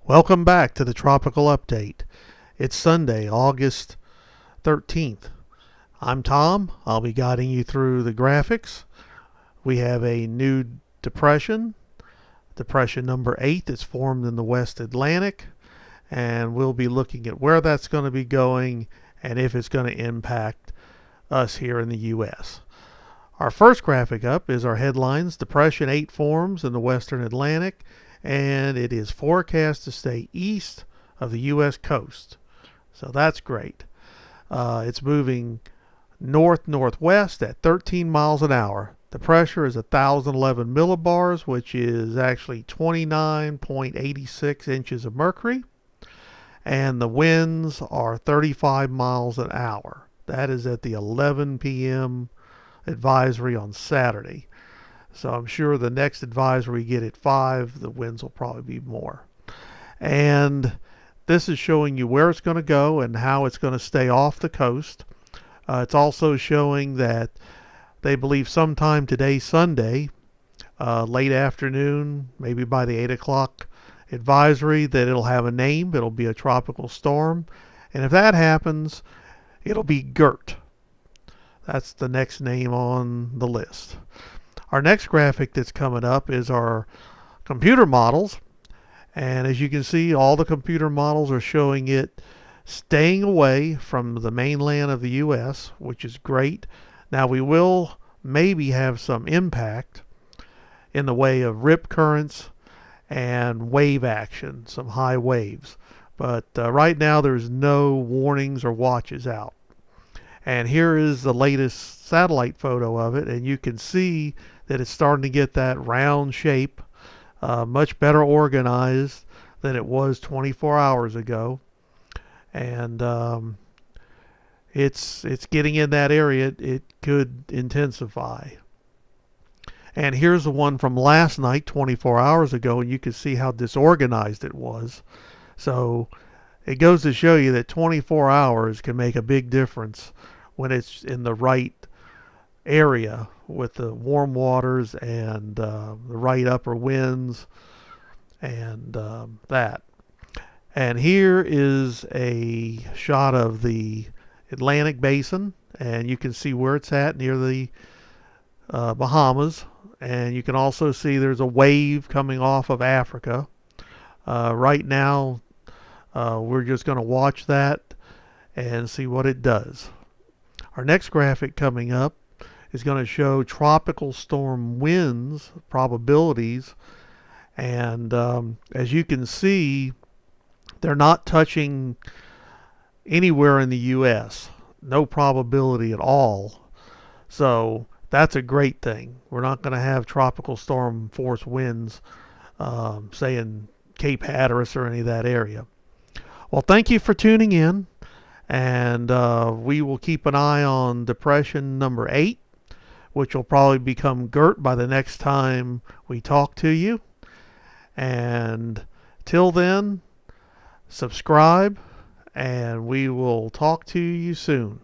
Welcome back to the Tropical Update. It's Sunday, August 13th. I'm Tom. I'll be guiding you through the graphics. We have a new depression, depression number 8, that's formed in the West Atlantic, and we'll be looking at where that's going to be going and if it's going to impact us here in the U.S. Our first graphic up is our headlines. Depression 8 forms in the Western Atlantic, and it is forecast to stay east of the U.S. coast. So that's great. It's moving north-northwest at 13 miles an hour. The pressure is 1,011 millibars, which is actually 29.86 inches of mercury. And the winds are 35 miles an hour. That is at the 11 p.m. advisory on Saturday. So I'm sure the next advisory we get at 5, the winds will probably be more. And this is showing you where it's going to go and how it's going to stay off the coast. It's also showing that they believe sometime today, Sunday, late afternoon, maybe by the 8 o'clock advisory, that it'll have a name. It'll be a tropical storm. And if that happens, it'll be Gert. That's the next name on the list. Our next graphic that's coming up is our computer models. And as you can see, all the computer models are showing it staying away from the mainland of the U.S., which is great. Now we will maybe have some impact in the way of rip currents and wave action, some high waves. But right now there's no warnings or watches out. And here is the latest satellite photo of it, and you can see that it's starting to get that round shape, much better organized than it was 24 hours ago. And it's getting in that area. It could intensify. And here's the one from last night, 24 hours ago, and you can see how disorganized it was. So it goes to show you that 24 hours can make a big difference when it's in the right area with the warm waters and the right upper winds and that. And here is a shot of the Atlantic Basin, and you can see where it's at near the Bahamas. And you can also see there's a wave coming off of Africa. Right now, we're just going to watch that and see what it does. Our next graphic coming up is going to show tropical storm winds probabilities. And as you can see, they're not touching anywhere in the U.S. No probability at all. So that's a great thing. We're not going to have tropical storm force winds, say in Cape Hatteras or any of that area. Well, thank you for tuning in, and we will keep an eye on depression number 8, which will probably become Gert by the next time we talk to you. And till then, subscribe, and we will talk to you soon.